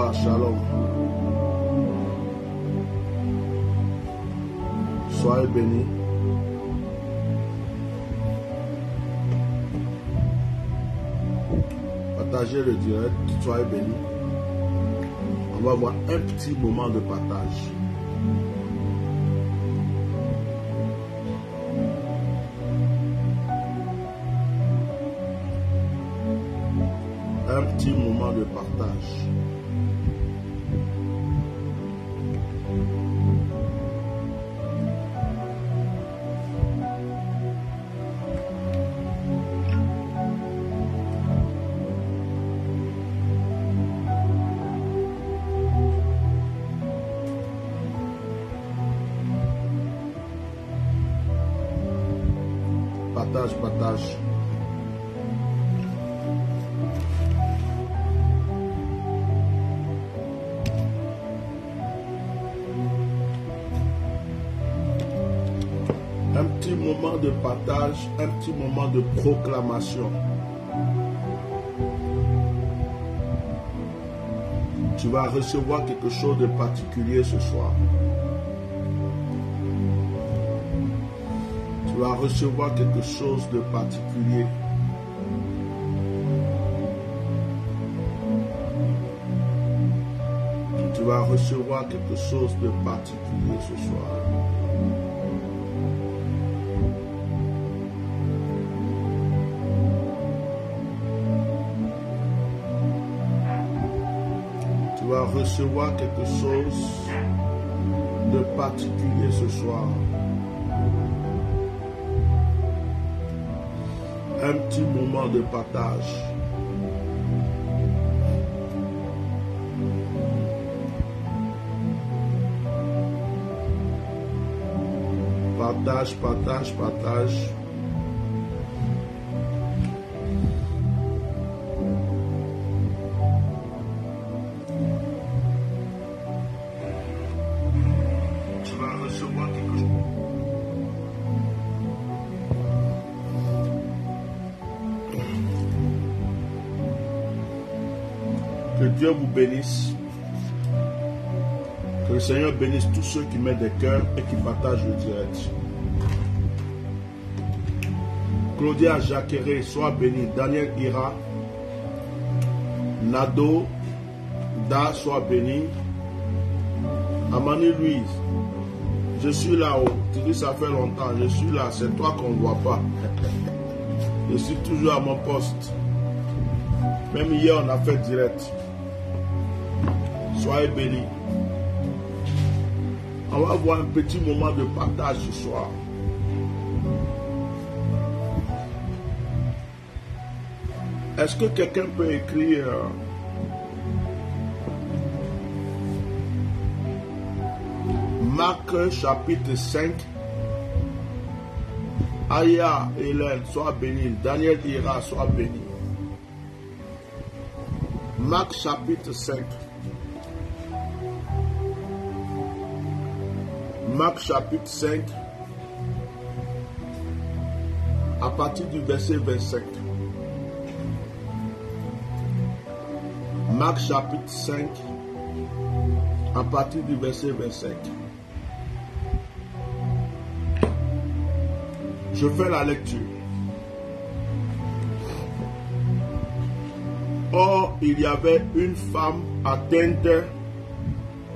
Bonsoir, shalom. Soyez bénis. Partagez le direct, soyez bénis. On va avoir un petit moment de partage. Un petit moment de partage. Partage. Un petit moment de partage, un petit moment de proclamation. Tu vas recevoir quelque chose de particulier ce soir. Tu vas recevoir quelque chose de particulier. Tu vas recevoir quelque chose de particulier ce soir. Tu vas recevoir quelque chose de particulier ce soir. Un petit moment de partage. Partage. Tu vas recevoir quelque chose. Que Dieu vous bénisse. Que le Seigneur bénisse tous ceux qui mettent des cœurs et qui partagent le direct. Claudia Jacqueret, sois béni. Daniel Ira. Nado Da, sois béni. Amani Louise, je suis là-haut. Tu dis ça fait longtemps, je suis là. C'est toi qu'on ne voit pas. Je suis toujours à mon poste. Même hier, on a fait direct. Soyez bénis. On va avoir un petit moment de partage ce soir. Est-ce que quelqu'un peut écrire Marc chapitre 5? Aya Hélène, sois béni. Daniel Ira, sois béni. Marc chapitre 5. Marc chapitre 5, à partir du verset 25. Marc chapitre 5, à partir du verset 25. Je fais la lecture. Or, il y avait une femme atteinte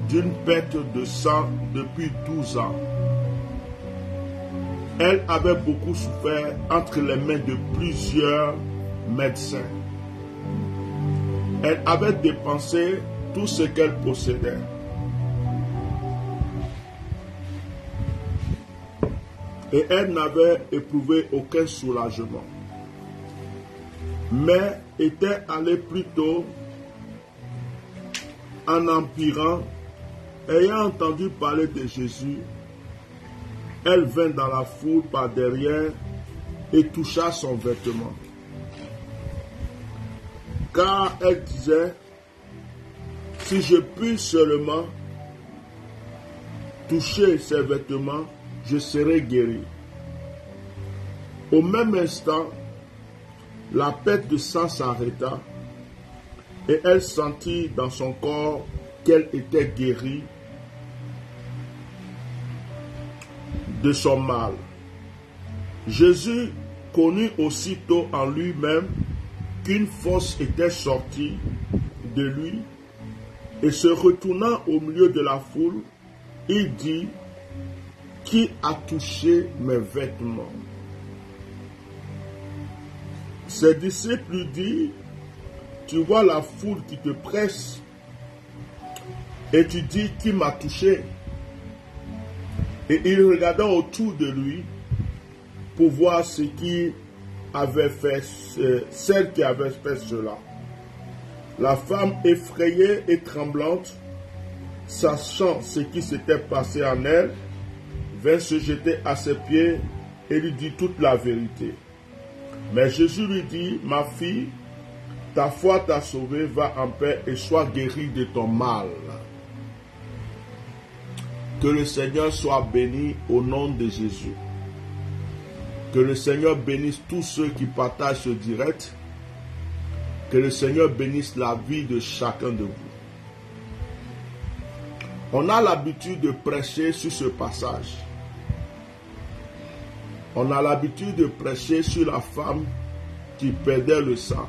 d'une perte de sang depuis 12 ans. Elle avait beaucoup souffert entre les mains de plusieurs médecins. Elle avait dépensé tout ce qu'elle possédait. Et elle n'avait éprouvé aucun soulagement, mais était allée plutôt en empirant. Ayant entendu parler de Jésus, elle vint dans la foule par derrière et toucha son vêtement. Car elle disait, si je puis seulement toucher ses vêtements, je serai guéri. Au même instant, la perte de sang s'arrêta et elle sentit dans son corps qu'elle était guérie de son mal. Jésus connut aussitôt en lui-même qu'une force était sortie de lui, et se retournant au milieu de la foule, il dit: qui a touché mes vêtements? Ses disciples lui disent: tu vois la foule qui te presse et tu dis: qui m'a touché? Et il regarda autour de lui pour voir ce qui avait fait, celle qui avait fait cela. La femme, effrayée et tremblante, sachant ce qui s'était passé en elle, vint se jeter à ses pieds et lui dit toute la vérité. Mais Jésus lui dit: ma fille, ta foi t'a sauvée, va en paix et sois guérie de ton mal. Que le Seigneur soit béni au nom de Jésus. Que le Seigneur bénisse tous ceux qui partagent ce direct. Que le Seigneur bénisse la vie de chacun de vous. On a l'habitude de prêcher sur ce passage. On a l'habitude de prêcher sur la femme qui perdait le sang.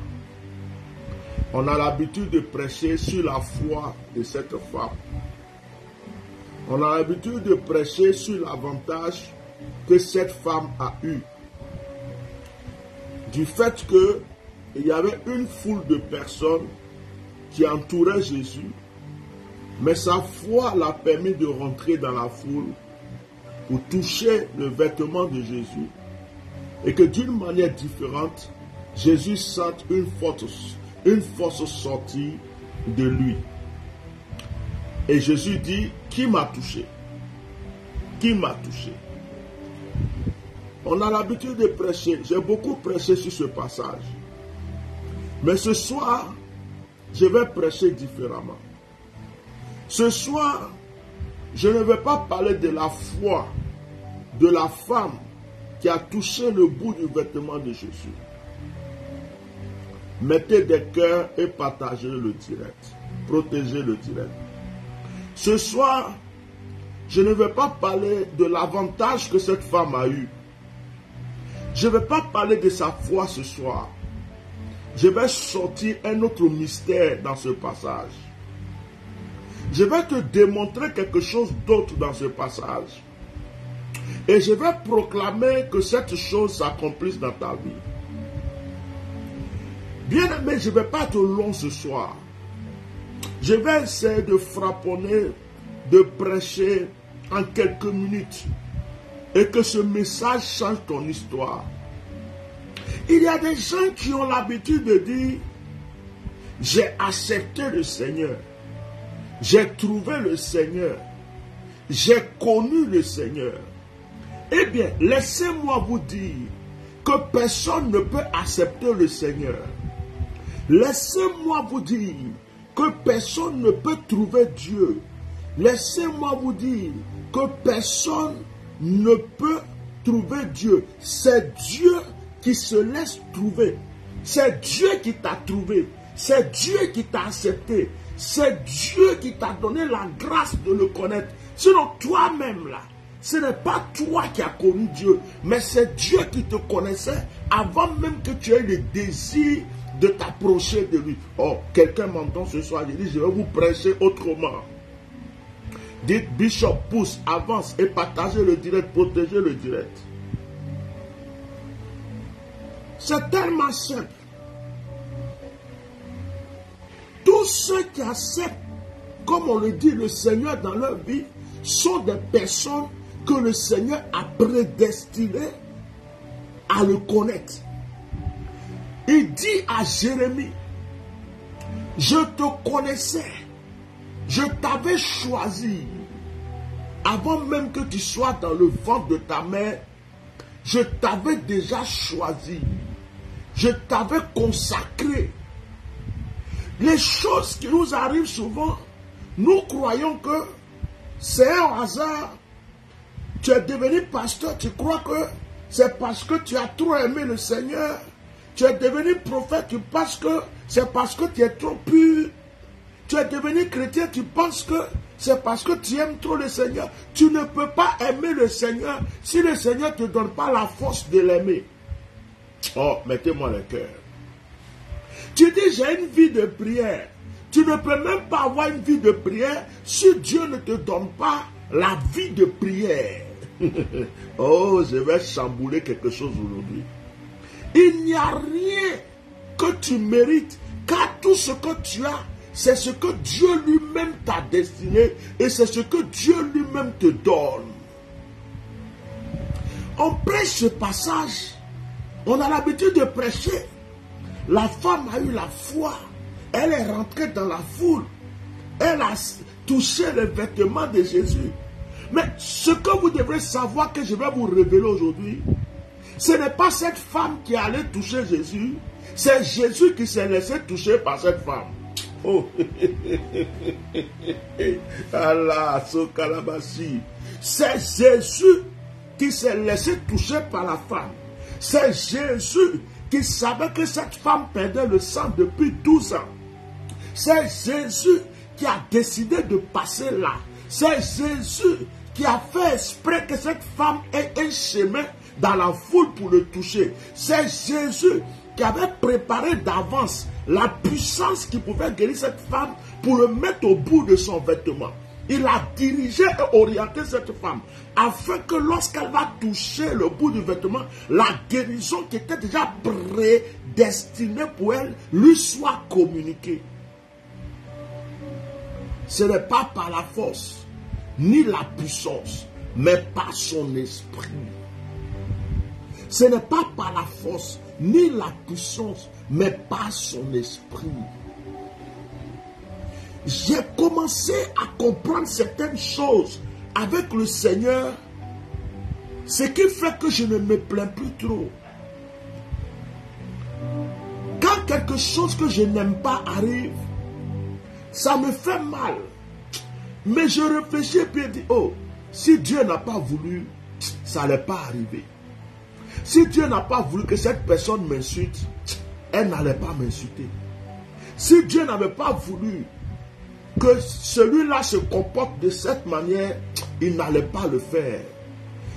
On a l'habitude de prêcher sur la foi de cette femme. On a l'habitude de prêcher sur l'avantage que cette femme a eu. Du fait qu'il y avait une foule de personnes qui entouraient Jésus, mais sa foi l'a permis de rentrer dans la foule pour toucher le vêtement de Jésus, et que d'une manière différente, Jésus sente une force sortie de lui. Et Jésus dit: qui m'a touché? Qui m'a touché? On a l'habitude de prêcher. J'ai beaucoup prêché sur ce passage. Mais ce soir, je vais prêcher différemment. Ce soir, je ne vais pas parler de la foi de la femme qui a touché le bout du vêtement de Jésus. Mettez des cœurs et partagez le direct. Protégez le direct. Ce soir, je ne vais pas parler de l'avantage que cette femme a eu. Je ne vais pas parler de sa foi ce soir. Je vais sortir un autre mystère dans ce passage. Je vais te démontrer quelque chose d'autre dans ce passage. Et je vais proclamer que cette chose s'accomplisse dans ta vie. Bien-aimé, je ne vais pas être long ce soir. Je vais essayer de frapponner, de prêcher en quelques minutes. Et que ce message change ton histoire. Il y a des gens qui ont l'habitude de dire: j'ai accepté le Seigneur. J'ai trouvé le Seigneur. J'ai connu le Seigneur. Eh bien, laissez-moi vous dire que personne ne peut accepter le Seigneur. Laissez-moi vous dire que personne ne peut trouver Dieu. Laissez-moi vous dire que personne ne peut trouver Dieu. C'est Dieu qui se laisse trouver. C'est Dieu qui t'a trouvé. C'est Dieu qui t'a accepté. C'est Dieu qui t'a donné la grâce de le connaître. Sinon, toi-même là, ce n'est pas toi qui as connu Dieu, mais c'est Dieu qui te connaissait avant même que tu aies le désir de t'approcher de lui. Oh, quelqu'un m'entend ce soir, il dit: je vais vous prêcher autrement. Dites: Bishop, pousse, avance et partagez le direct, protégez le direct. C'est tellement simple. Tous ceux qui acceptent, comme on le dit, le Seigneur dans leur vie, sont des personnes que le Seigneur a prédestinées à le connaître. Il dit à Jérémie: je te connaissais, je t'avais choisi, avant même que tu sois dans le ventre de ta mère, je t'avais déjà choisi, je t'avais consacré. Les choses qui nous arrivent souvent, nous croyons que c'est un hasard. Tu es devenu pasteur, tu crois que c'est parce que tu as trop aimé le Seigneur. Tu es devenu prophète, tu penses que c'est parce que tu es trop pur. Tu es devenu chrétien, tu penses que c'est parce que tu aimes trop le Seigneur. Tu ne peux pas aimer le Seigneur si le Seigneur ne te donne pas la force de l'aimer. Oh, mettez-moi le cœur. Tu dis, j'ai une vie de prière. Tu ne peux même pas avoir une vie de prière si Dieu ne te donne pas la vie de prière. Oh, je vais chambouler quelque chose aujourd'hui. Il n'y a rien que tu mérites, car tout ce que tu as, c'est ce que Dieu lui-même t'a destiné et c'est ce que Dieu lui-même te donne. On prêche ce passage, on a l'habitude de prêcher. La femme a eu la foi, elle est rentrée dans la foule, elle a touché le vêtement de Jésus. Mais ce que vous devrez savoir que je vais vous révéler aujourd'hui, ce n'est pas cette femme qui allait toucher Jésus, c'est Jésus qui s'est laissé toucher par cette femme. Oh, Allah, c'est Jésus qui s'est laissé toucher par la femme. C'est Jésus qui savait que cette femme perdait le sang depuis 12 ans. C'est Jésus qui a décidé de passer là. C'est Jésus qui a fait exprès que cette femme ait un chemin dans la foule pour le toucher. C'est Jésus qui avait préparé d'avance la puissance qui pouvait guérir cette femme pour le mettre au bout de son vêtement. Il a dirigé et orienté cette femme afin que lorsqu'elle va toucher le bout du vêtement, la guérison qui était déjà prédestinée pour elle lui soit communiquée. Ce n'est pas par la force ni la puissance, mais par son esprit. Ce n'est pas par la force ni la puissance, mais par son esprit. J'ai commencé à comprendre certaines choses avec le Seigneur, ce qui fait que je ne me plains plus trop. Quand quelque chose que je n'aime pas arrive, ça me fait mal. Mais je réfléchis et puis je dis, oh, si Dieu n'a pas voulu, ça n'allait pas arriver. Si Dieu n'a pas voulu que cette personne m'insulte, elle n'allait pas m'insulter. Si Dieu n'avait pas voulu que celui-là se comporte de cette manière, il n'allait pas le faire.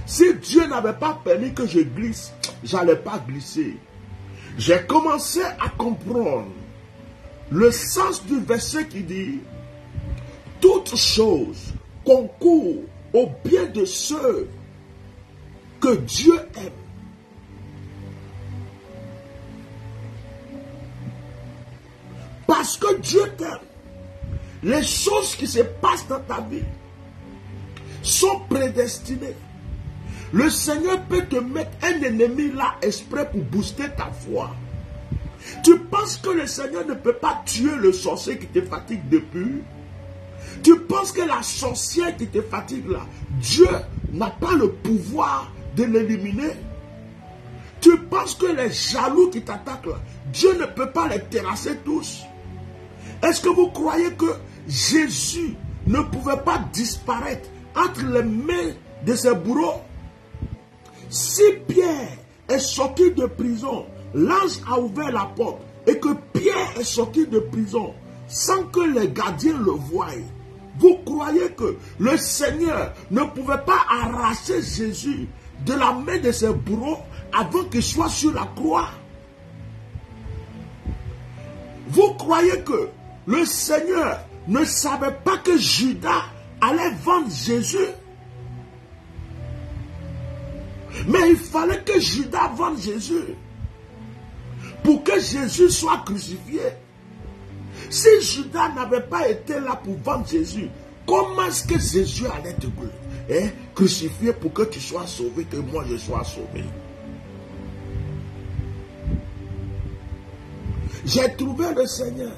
Si Dieu n'avait pas permis que je glisse, je n'allais pas glisser. J'ai commencé à comprendre le sens du verset qui dit « Toutes choses concourent au bien de ceux que Dieu aime. » Parce que Dieu t'aime. Les choses qui se passent dans ta vie sont prédestinées. Le Seigneur peut te mettre un ennemi là exprès pour booster ta foi. Tu penses que le Seigneur ne peut pas tuer le sorcier qui te fatigue depuis? Tu penses que la sorcière qui te fatigue là, Dieu n'a pas le pouvoir de l'éliminer? Tu penses que les jaloux qui t'attaquent là, Dieu ne peut pas les terrasser tous? Est-ce que vous croyez que Jésus ne pouvait pas disparaître entre les mains de ses bourreaux? Si Pierre est sorti de prison, l'ange a ouvert la porte et que Pierre est sorti de prison sans que les gardiens le voient, vous croyez que le Seigneur ne pouvait pas arracher Jésus de la main de ses bourreaux avant qu'il soit sur la croix? Vous croyez que le Seigneur ne savait pas que Judas allait vendre Jésus? Mais il fallait que Judas vende Jésus pour que Jésus soit crucifié. Si Judas n'avait pas été là pour vendre Jésus, comment est-ce que Jésus allait te crucifier pour que tu sois sauvé, que moi je sois sauvé? J'ai trouvé le Seigneur.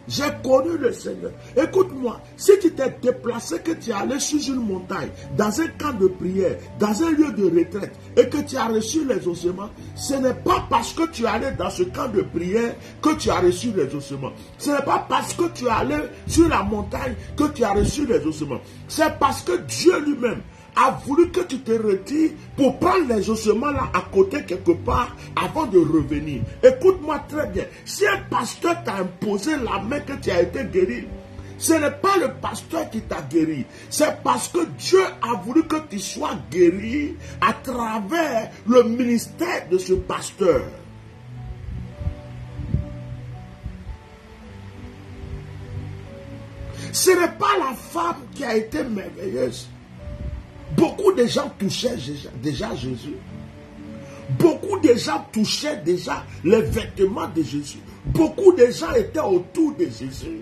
J'ai connu le Seigneur. Écoute-moi, si tu t'es déplacé, que tu es allé sur une montagne, dans un camp de prière, dans un lieu de retraite, et que tu as reçu les ossements, ce n'est pas parce que tu es allé dans ce camp de prière que tu as reçu les ossements. Ce n'est pas parce que tu es allé sur la montagne que tu as reçu les ossements. C'est parce que Dieu lui-même a voulu que tu te retires pour prendre les ossements là à côté quelque part avant de revenir. Écoute-moi très bien. Si un pasteur t'a imposé la main que tu as été guéri, ce n'est pas le pasteur qui t'a guéri. C'est parce que Dieu a voulu que tu sois guéri à travers le ministère de ce pasteur. Ce n'est pas la femme qui a été merveilleuse. Beaucoup de gens touchaient déjà Jésus. Beaucoup de gens touchaient déjà les vêtements de Jésus. Beaucoup de gens étaient autour de Jésus.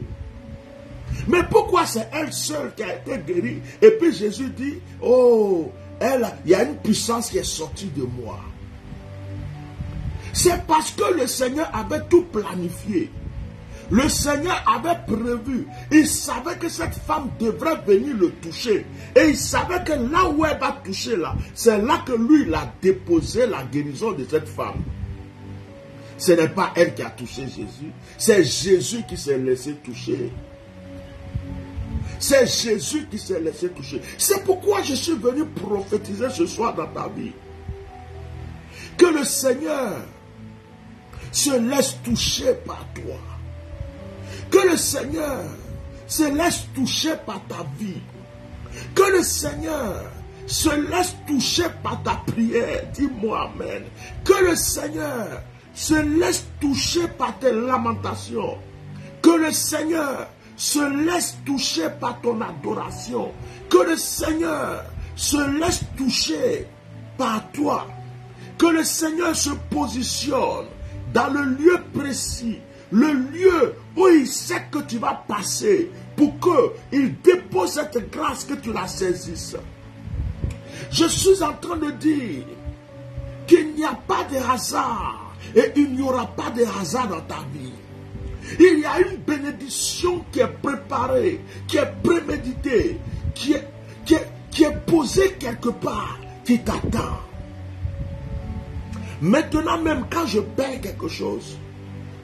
Mais pourquoi c'est elle seule qui a été guérie? Et puis Jésus dit, oh, il y a une puissance qui est sortie de moi. C'est parce que le Seigneur avait tout planifié. Le Seigneur avait prévu. Il savait que cette femme devrait venir le toucher. Et il savait que là où elle va toucher là, c'est là que lui il a déposé la guérison de cette femme. Ce n'est pas elle qui a touché Jésus. C'est Jésus qui s'est laissé toucher. C'est Jésus qui s'est laissé toucher. C'est pourquoi je suis venu prophétiser ce soir dans ta vie. Que le Seigneur se laisse toucher par toi. Que le Seigneur se laisse toucher par ta vie. Que le Seigneur se laisse toucher par ta prière. Dis-moi amen. Que le Seigneur se laisse toucher par tes lamentations. Que le Seigneur se laisse toucher par ton adoration. Que le Seigneur se laisse toucher par toi. Que le Seigneur se positionne dans le lieu précis, le lieu où il sait que tu vas passer, pour qu'il dépose cette grâce, que tu la saisisses. Je suis en train de dire qu'il n'y a pas de hasard et il n'y aura pas de hasard dans ta vie. Il y a une bénédiction qui est préparée, qui est préméditée, qui est posée quelque part, qui t'attend. Maintenant même, quand je perds quelque chose,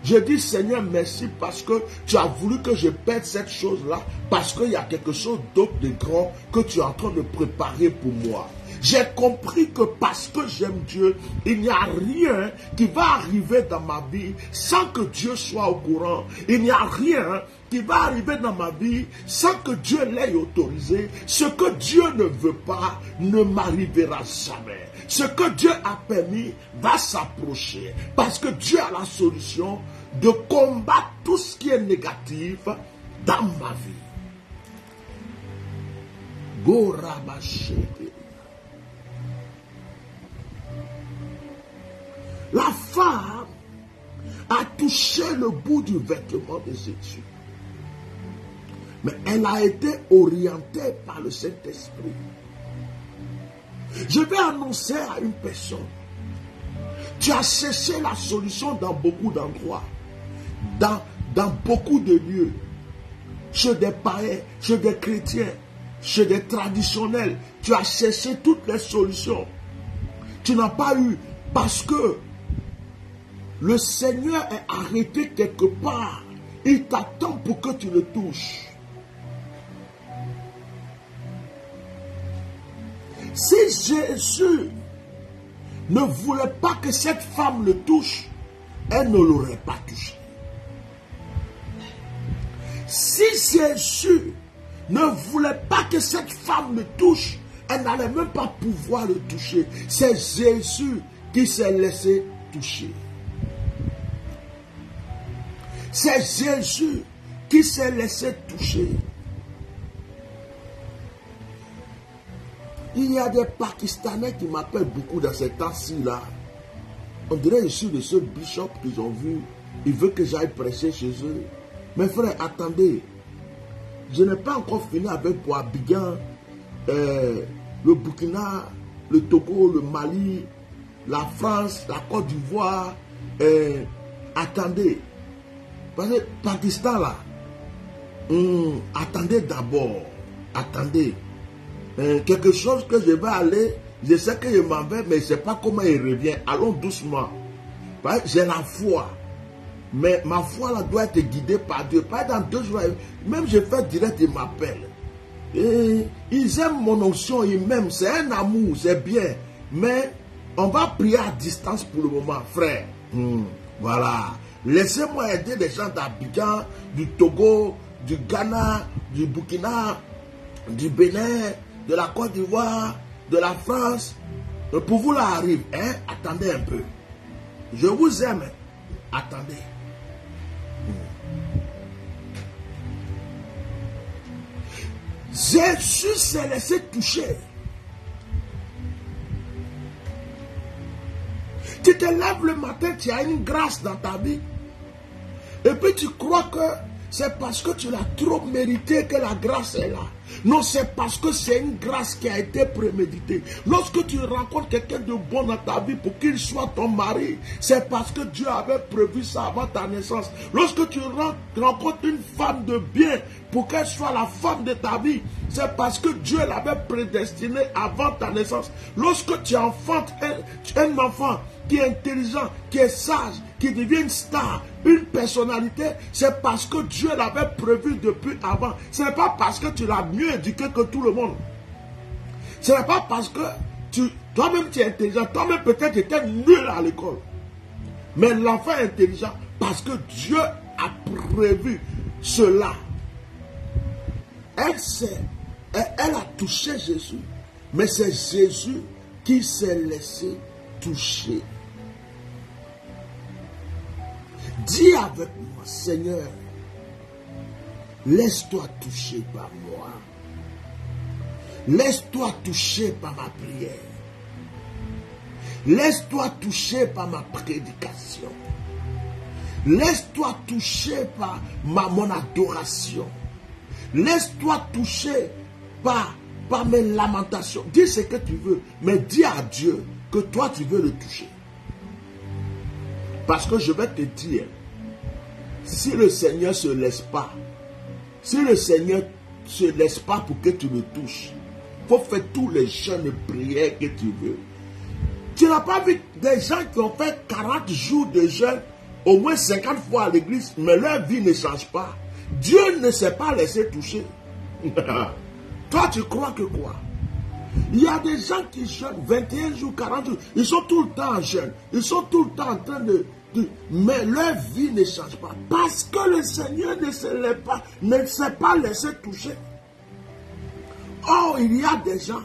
je dis Seigneur merci parce que tu as voulu que je perde cette chose-là, parce qu'il y a quelque chose d'autre de grand que tu es en train de préparer pour moi. J'ai compris que parce que j'aime Dieu, il n'y a rien qui va arriver dans ma vie sans que Dieu soit au courant. Il n'y a rien qui va arriver dans ma vie sans que Dieu l'ait autorisé. Ce que Dieu ne veut pas ne m'arrivera jamais. Ce que Dieu a permis va s'approcher. Parce que Dieu a la solution de combattre tout ce qui est négatif dans ma vie. Gorabashete. La femme a touché le bout du vêtement de Jésus. Mais elle a été orientée par le Saint-Esprit. Je vais annoncer à une personne. Tu as cherché la solution dans beaucoup d'endroits. Dans beaucoup de lieux. Chez des païens, chez des chrétiens, chez des traditionnels. Tu as cherché toutes les solutions. Tu n'as pas eu parce que le Seigneur est arrêté quelque part. Il t'attend pour que tu le touches. Si Jésus ne voulait pas que cette femme le touche, elle ne l'aurait pas touché. Si Jésus ne voulait pas que cette femme le touche, elle n'allait même pas pouvoir le toucher. C'est Jésus qui s'est laissé toucher. C'est Jésus qui s'est laissé toucher. Il y a des Pakistanais qui m'appellent beaucoup dans ces temps-ci là. On dirait que je suis le seul bishop qu'ils ont vu. Ils veulent que j'aille prêcher chez eux. Mes frères, attendez. Je n'ai pas encore fini avec Boabidjan, le Burkina, le Togo, le Mali, la France, la Côte d'Ivoire. Attendez. Parce que Pakistan là, attendez d'abord. Attendez. Quelque chose que je vais aller, je sais que je m'en vais, mais je ne sais pas comment il revient. Allons doucement. J'ai la foi. Mais ma foi là doit être guidée par Dieu. Pas dans 2 jours, même je fais direct, il m'appelle. Et ils aiment mon onction, ils m'aiment, c'est un amour, c'est bien. Mais on va prier à distance pour le moment, frère. Voilà. Laissez-moi aider les gens d'Abidjan, du Togo, du Ghana, du Burkina, du Bénin, de la Côte d'Ivoire, de la France. Pour vous, là, arrive. Hein? Attendez un peu. Je vous aime. Attendez. Jésus s'est laissé toucher. Tu te lèves le matin, tu as une grâce dans ta vie. Et puis tu crois que c'est parce que tu l'as trop mérité que la grâce est là. Non, c'est parce que c'est une grâce qui a été préméditée. Lorsque tu rencontres quelqu'un de bon dans ta vie pour qu'il soit ton mari, c'est parce que Dieu avait prévu ça avant ta naissance. Lorsque tu rencontres une femme de bien pour qu'elle soit la femme de ta vie, c'est parce que Dieu l'avait prédestinée avant ta naissance. Lorsque tu enfantes un enfant qui est intelligent, qui est sage, qui devient une star, une personnalité, c'est parce que Dieu l'avait prévu depuis avant. Ce n'est pas parce que tu l'as mieux éduqué que tout le monde. Ce n'est pas parce que toi-même tu es intelligent, toi-même peut-être tu étais nul à l'école. Mais l'enfant est intelligent parce que Dieu a prévu cela. Elle a touché Jésus, mais c'est Jésus qui s'est laissé toucher. Dis avec moi, Seigneur, laisse-toi toucher par moi. Laisse-toi toucher par ma prière. Laisse-toi toucher par ma prédication. Laisse-toi toucher par mon adoration. Laisse-toi toucher par mes lamentations. Dis ce que tu veux, mais dis à Dieu que toi tu veux le toucher. Parce que je vais te dire, si le Seigneur ne se laisse pas, si le Seigneur ne se laisse pas pour que tu me touches, il faut faire tous les jeûnes et prières que tu veux. Tu n'as pas vu des gens qui ont fait 40 jours de jeûne, au moins 50 fois à l'église, mais leur vie ne change pas. Dieu ne s'est pas laissé toucher. Toi, tu crois que quoi? Il y a des gens qui jeûnent 21 jours, 40 jours. Ils sont tout le temps en jeûne. Ils sont tout le temps en train de... Mais leur vie ne change pas. Parce que le Seigneur ne s'est pas laissé toucher. Or, il y a des gens,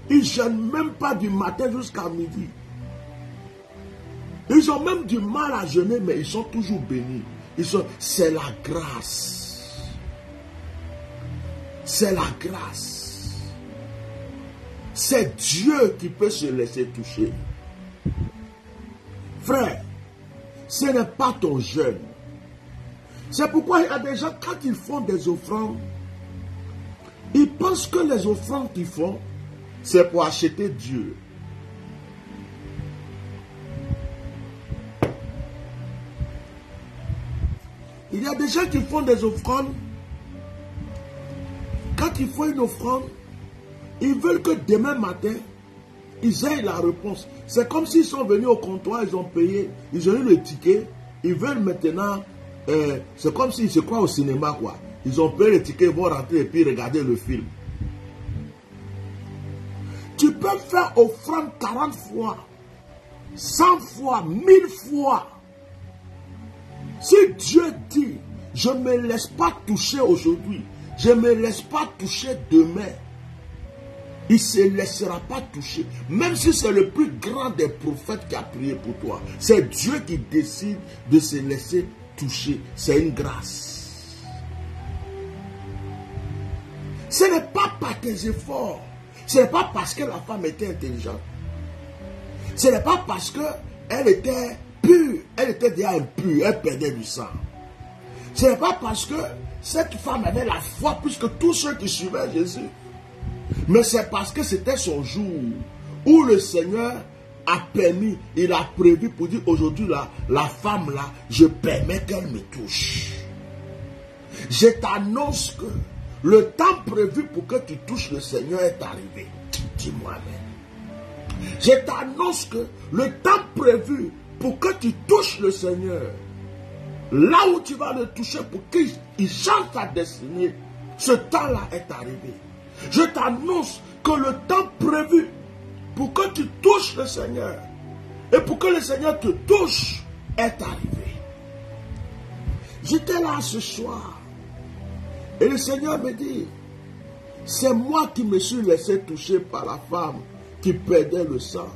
ils ne jeûnent même pas du matin jusqu'à midi. Ils ont même du mal à jeûner, mais ils sont toujours bénis. C'est la grâce. C'est la grâce. C'est Dieu qui peut se laisser toucher. Frère, ce n'est pas ton jeûne. C'est pourquoi il y a des gens, quand ils font des offrandes, ils pensent que les offrandes qu'ils font, c'est pour acheter Dieu. Il y a des gens qui font des offrandes. Quand ils font une offrande, ils veulent que demain matin, ils aient la réponse. C'est comme s'ils sont venus au comptoir, ils ont payé, ils ont eu le ticket. Ils veulent maintenant, c'est comme s'ils se croient au cinéma, quoi. Ils ont payé le ticket, ils vont rentrer et puis regarder le film. Tu peux faire offrande 40 fois, 100 fois, 1000 fois. Si Dieu dit, je ne me laisse pas toucher aujourd'hui, je ne me laisse pas toucher demain, il ne se laissera pas toucher. Même si c'est le plus grand des prophètes qui a prié pour toi, c'est Dieu qui décide de se laisser toucher. C'est une grâce. Ce n'est pas par tes efforts. Ce n'est pas parce que la femme était intelligente. Ce n'est pas parce qu'elle était pure. Elle était déjà impure. Elle perdait du sang. Ce n'est pas parce que cette femme avait la foi plus que tous ceux qui suivaient Jésus. Mais c'est parce que c'était son jour où le Seigneur a permis, il a prévu pour dire aujourd'hui la femme là, je permets qu'elle me touche. Je t'annonce que le temps prévu pour que tu touches le Seigneur est arrivé. Dis-moi amen. Je t'annonce que le temps prévu pour que tu touches le Seigneur, là où tu vas le toucher pour qu'il change ta destinée, Ce temps-là est arrivé. Je t'annonce que le temps prévu pour que tu touches le Seigneur et pour que le Seigneur te touche est arrivé. J'étais là ce soir et le Seigneur me dit, c'est moi qui me suis laissé toucher par la femme qui perdait le sang.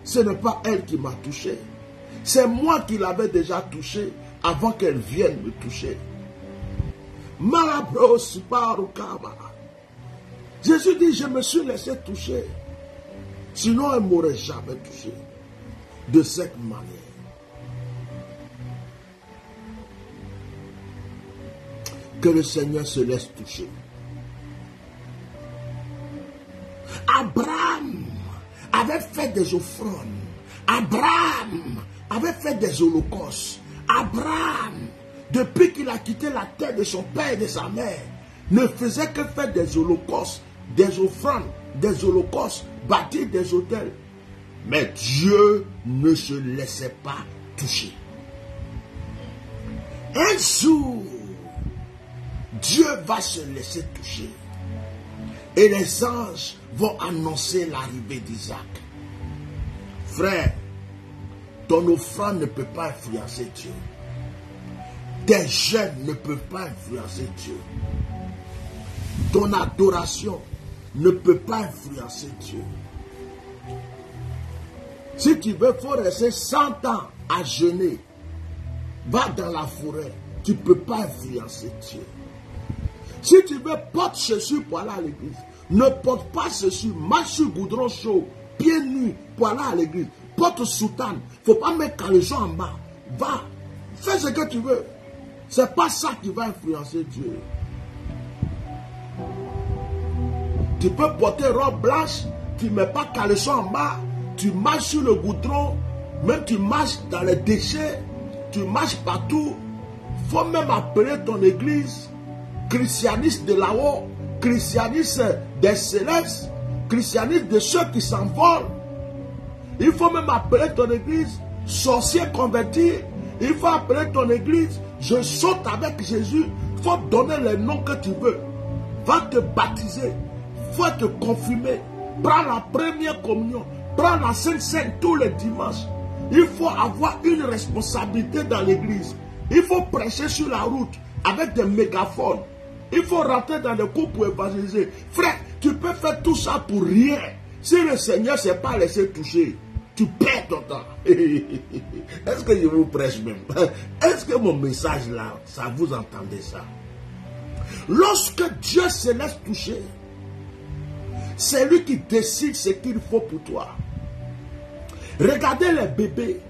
Ce n'est pas elle qui m'a touché. C'est moi qui l'avais déjà touché avant qu'elle vienne me toucher. Jésus dit, je me suis laissé toucher. Sinon, elle ne m'aurait jamais touché. De cette manière. Que le Seigneur se laisse toucher. Abraham avait fait des offrandes. Abraham avait fait des holocaustes. Abraham, depuis qu'il a quitté la terre de son père et de sa mère, ne faisait que faire des holocaustes, des offrandes, des holocaustes, bâtir des autels. Mais Dieu ne se laissait pas toucher. Un jour, Dieu va se laisser toucher. Et les anges vont annoncer l'arrivée d'Isaac. Frère, ton offrande ne peut pas influencer Dieu. Tes jeûnes ne peuvent pas influencer Dieu. Ton adoration ne peut pas influencer Dieu. Si tu veux, il faut rester 100 ans à jeûner. Va dans la forêt. Tu ne peux pas influencer Dieu. Si tu veux, porte chaussures pour aller à l'église. Ne porte pas chaussures. Marche sur goudron chaud, pieds nus pour aller à l'église. Porte soutane. Il ne faut pas mettre caleçon en bas. Va. Fais ce que tu veux. Ce n'est pas ça qui va influencer Dieu. Tu peux porter robe blanche. Tu ne mets pas caleçon en bas. Tu marches sur le goudron. Même tu marches dans les déchets. Tu marches partout. Il faut même appeler ton église christianiste de là-haut, christianiste des célestes, christianiste de ceux qui s'envolent. Il faut même appeler ton église sorcier converti. Il faut appeler ton église je saute avec Jésus. Il faut donner les noms que tu veux. Va te baptiser. Il faut te confirmer. Prends la première communion. Prends la Sainte Seine tous les dimanches. Il faut avoir une responsabilité dans l'église. Il faut prêcher sur la route avec des mégaphones. Il faut rentrer dans les cours pour évangéliser. Frère, tu peux faire tout ça pour rien. Si le Seigneur ne s'est pas laissé toucher, tu perds ton temps. Est-ce que je vous prêche même? Est-ce que mon message là, ça vous entendez ça? Lorsque Dieu se laisse toucher, c'est lui qui décide ce qu'il faut pour toi. Regardez les bébés.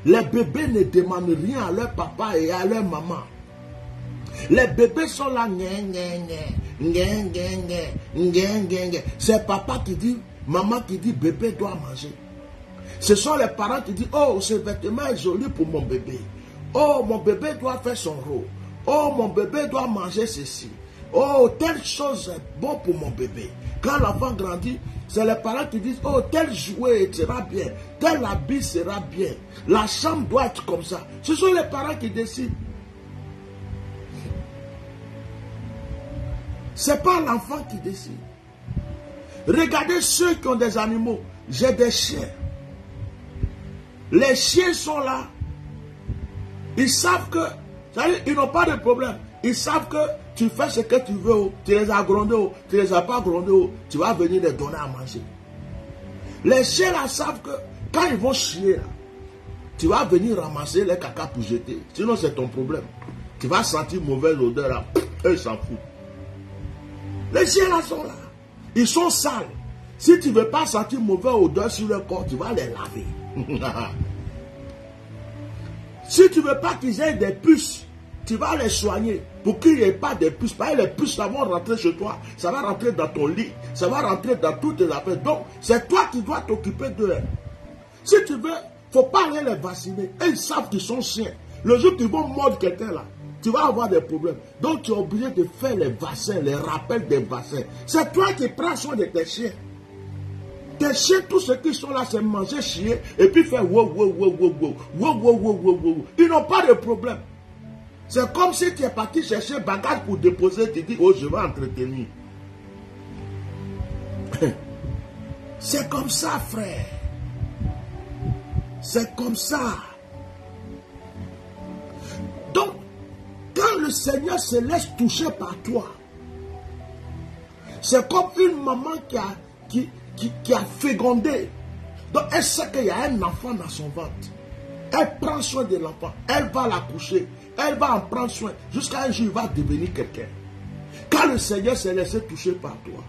Les bébés ne demandent rien à leur papa et à leur maman. Les bébés sont là. C'est papa qui dit, maman qui dit, bébé doit manger. Ce sont les parents qui disent, oh, ce vêtement est joli pour mon bébé. Oh, mon bébé doit faire son rôle. Oh, mon bébé doit manger ceci. Oh, telle chose est bon pour mon bébé. Quand l'enfant grandit, c'est les parents qui disent, oh, tel jouet sera bien, tel habit sera bien, la chambre doit être comme ça. Ce sont les parents qui décident. Ce n'est pas l'enfant qui décide. Regardez ceux qui ont des animaux. J'ai des chiens. Les chiens sont là. Ils savent que, ils n'ont pas de problème. Ils savent que tu fais ce que tu veux. Tu les as grondés, tu ne les as pas grondés, tu vas venir les donner à manger. Les chiens là savent que quand ils vont chier, là, tu vas venir ramasser les caca pour jeter. Sinon c'est ton problème. Tu vas sentir mauvaise odeur là. Eux ils s'en foutent. Les chiens là sont là. Ils sont sales. Si tu ne veux pas sentir mauvaise odeur sur leur corps, tu vas les laver. Si tu ne veux pas qu'ils aient des puces, tu vas les soigner pour qu'il n'y ait pas de puces. Parce que les puces, ça va rentrer chez toi, ça va rentrer dans ton lit, ça va rentrer dans toutes tes affaires. Donc, c'est toi qui dois t'occuper d'eux. Si tu veux, il ne faut pas aller les vacciner. Et ils savent qu'ils sont chiens. Le jour qu'ils vont mordre quelqu'un là, tu vas avoir des problèmes. Donc, tu es obligé de faire les vaccins, les rappels des vaccins. C'est toi qui prends soin de tes chiens. Tes chiens, tous ceux qui sont là, c'est manger, chier, et puis faire wow, wow, wow, wow, wow, wow, wow, wow, wow, wow. Ils n'ont pas de problème. C'est comme si tu es parti chercher un bagage pour déposer, tu dis, oh, je vais entretenir. C'est comme ça, frère. C'est comme ça. Donc, quand le Seigneur se laisse toucher par toi, c'est comme une maman qui a fécondé. Donc, elle sait qu'il y a un enfant dans son ventre. Elle prend soin de l'enfant. Elle va l'accoucher. Elle va en prendre soin. Jusqu'à un jour, il va devenir quelqu'un. Quand le Seigneur s'est laissé toucher par toi,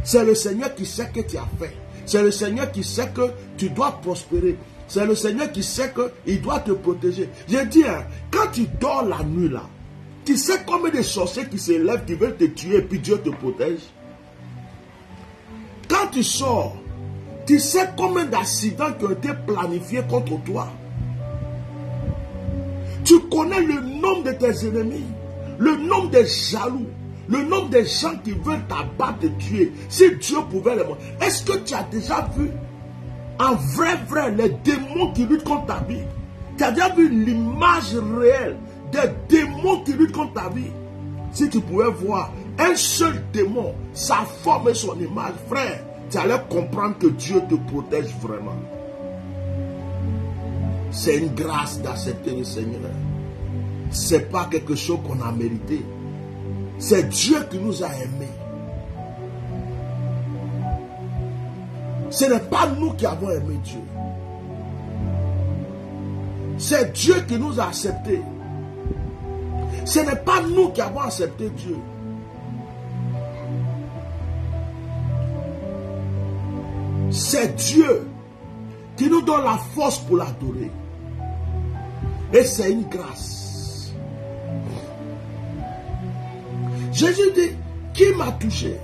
c'est le Seigneur qui sait que tu as fait. C'est le Seigneur qui sait que tu dois prospérer. C'est le Seigneur qui sait qu'il doit te protéger. J'ai dit, hein, quand tu dors la nuit là, tu sais combien de sorciers qui s'élèvent, qui veulent te tuer et puis Dieu te protège. Quand tu sors, tu sais combien d'accidents qui ont été planifiés contre toi. Tu connais le nombre de tes ennemis, le nombre des jaloux, le nombre des gens qui veulent t'abattre, te tuer. Si Dieu pouvait les montrer. Est-ce que tu as déjà vu en vrai, les démons qui luttent contre ta vie? Tu as déjà vu l'image réelle des démons qui luttent contre ta vie? Si tu pouvais voir un seul démon, sa forme et son image, frère, tu allais comprendre que Dieu te protège vraiment. C'est une grâce d'accepter le Seigneur. Ce n'est pas quelque chose qu'on a mérité. C'est Dieu qui nous a aimés. Ce n'est pas nous qui avons aimé Dieu. C'est Dieu qui nous a acceptés. Ce n'est pas nous qui avons accepté Dieu. C'est Dieu qui nous donne la force pour l'adorer. Et c'est une grâce. Jésus dit, qui m'a touché?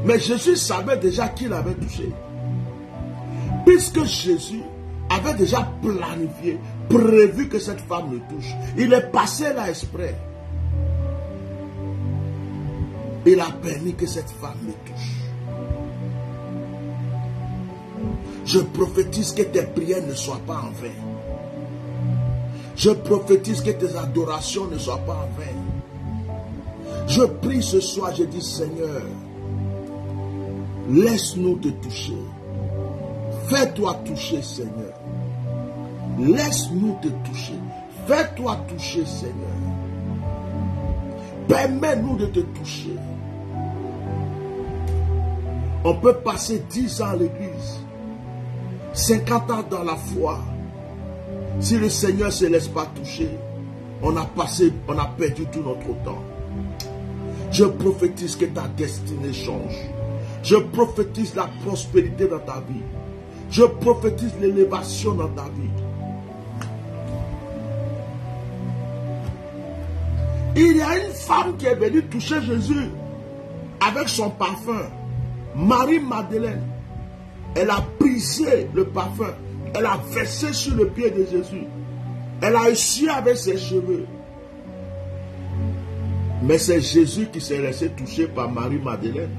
Mais Jésus savait déjà qui l'avait touché. Puisque Jésus avait déjà planifié, prévu que cette femme le touche. Il est passé là exprès. Il a permis que cette femme le touche. Je prophétise que tes prières ne soient pas en vain. Je prophétise que tes adorations ne soient pas en vain. Je prie ce soir, je dis Seigneur, laisse-nous te toucher. Fais-toi toucher, Seigneur. Laisse-nous te toucher. Fais-toi toucher, Seigneur. Permets-nous de te toucher. On peut passer 10 ans à l'église, 50 ans dans la foi. Si le Seigneur ne se laisse pas toucher, on a perdu tout notre temps. Je prophétise que ta destinée change. Je prophétise la prospérité dans ta vie. Je prophétise l'élévation dans ta vie. Il y a une femme qui est venue toucher Jésus avec son parfum. Marie-Madeleine. Elle a brisé le parfum. Elle a versé sur le pied de Jésus. Elle a essuyé avec ses cheveux. Mais c'est Jésus qui s'est laissé toucher par Marie-Madeleine.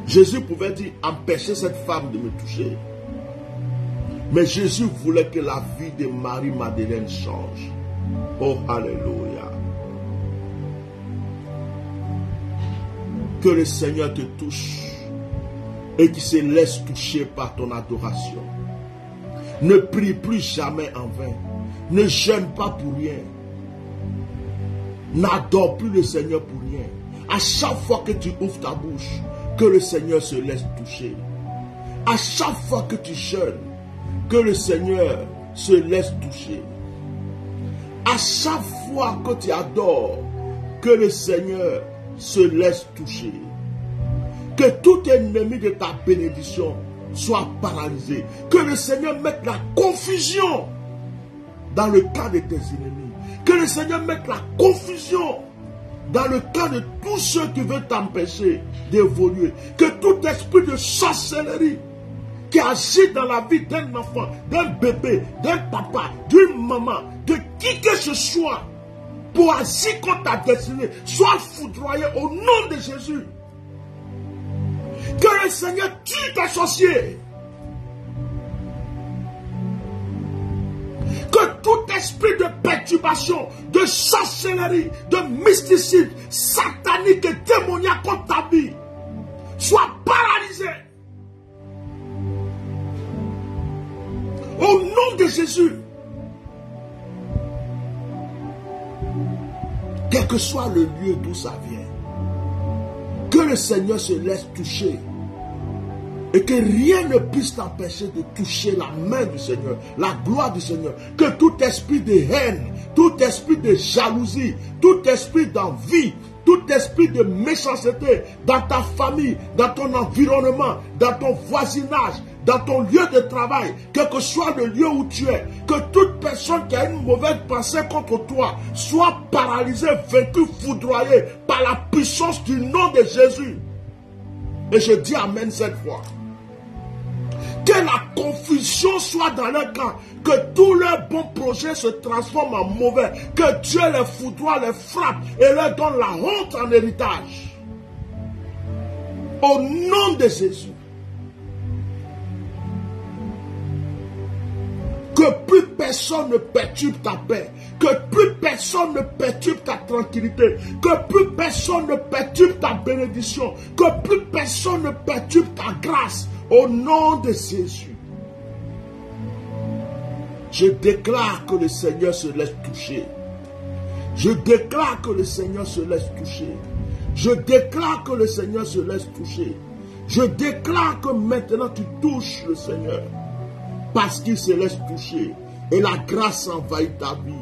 Jésus pouvait dire, empêcher cette femme de me toucher. Mais Jésus voulait que la vie de Marie-Madeleine change. Oh, alléluia. Que le Seigneur te touche et qu'il se laisse toucher par ton adoration. Ne prie plus jamais en vain. Ne jeûne pas pour rien. N'adore plus le Seigneur pour rien. À chaque fois que tu ouvres ta bouche, que le Seigneur se laisse toucher. À chaque fois que tu jeûnes, que le Seigneur se laisse toucher. À chaque fois que tu adores, que le Seigneur se laisse toucher. Que tout ennemi de ta bénédiction soit paralysé. Que le Seigneur mette la confusion dans le cas de tes ennemis. Que le Seigneur mette la confusion dans le cas de tous ceux qui veulent t'empêcher d'évoluer. Que tout esprit de sorcellerie qui agit dans la vie d'un enfant, d'un bébé, d'un papa, d'une maman, de qui que ce soit, pour agir contre ta destinée, soit foudroyé au nom de Jésus. Que le Seigneur tue tes sorciers. Que tout esprit de perturbation, de sorcellerie, de mysticisme, satanique et démoniaque contre ta vie soit paralysé. Au nom de Jésus. Quel que soit le lieu d'où ça vient, que le Seigneur se laisse toucher et que rien ne puisse t'empêcher de toucher la main du Seigneur, la gloire du Seigneur. Que tout esprit de haine, tout esprit de jalousie, tout esprit d'envie, tout esprit de méchanceté dans ta famille, dans ton environnement, dans ton voisinage, dans ton lieu de travail, quel que soit le lieu où tu es, que toute personne qui a une mauvaise pensée contre toi soit paralysée, vaincue, foudroyée par la puissance du nom de Jésus. Et je dis amen cette fois. Que la confusion soit dans leur camp, que tous leurs bons projets se transforment en mauvais, que Dieu les foudroie, les frappe et leur donne la honte en héritage. Au nom de Jésus. Que plus personne ne perturbe ta paix, que plus personne ne perturbe ta tranquillité, que plus personne ne perturbe ta bénédiction, que plus personne ne perturbe ta grâce, au nom de Jésus. Je déclare que le Seigneur se laisse toucher. Je déclare que le Seigneur se laisse toucher. Je déclare que le Seigneur se laisse toucher. Je déclare que maintenant tu touches le Seigneur. Parce qu'il se laisse toucher. Et la grâce envahit ta vie.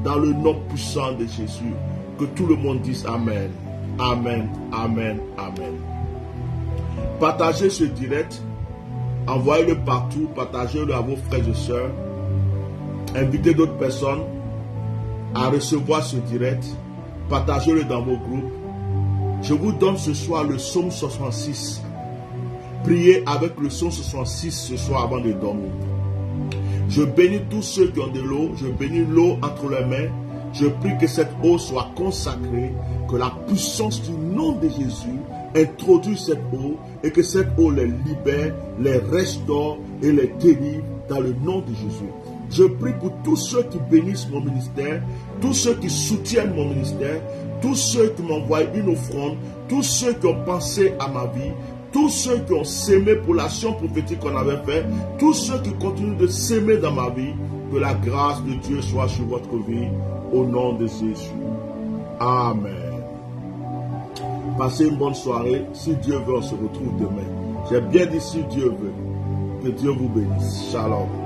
Dans le nom puissant de Jésus. Que tout le monde dise Amen. Amen. Amen. Amen. Partagez ce direct. Envoyez-le partout. Partagez-le à vos frères et sœurs. Invitez d'autres personnes à recevoir ce direct. Partagez-le dans vos groupes. Je vous donne ce soir le psaume 66. Priez avec le psaume 66 ce soir avant de dormir. Je bénis tous ceux qui ont de l'eau. Je bénis l'eau entre leurs mains. Je prie que cette eau soit consacrée. Que la puissance du nom de Jésus introduise cette eau. Et que cette eau les libère, les restaure et les délivre dans le nom de Jésus. Je prie pour tous ceux qui bénissent mon ministère. Tous ceux qui soutiennent mon ministère. Tous ceux qui m'envoient une offrande. Tous ceux qui ont pensé à ma vie. Tous ceux qui ont sémé pour l'action prophétique qu'on avait fait, tous ceux qui continuent de s'aimer dans ma vie, que la grâce de Dieu soit sur votre vie, au nom de Jésus. Amen. Passez une bonne soirée. Si Dieu veut, on se retrouve demain. J'ai bien dit si Dieu veut. Que Dieu vous bénisse. Shalom.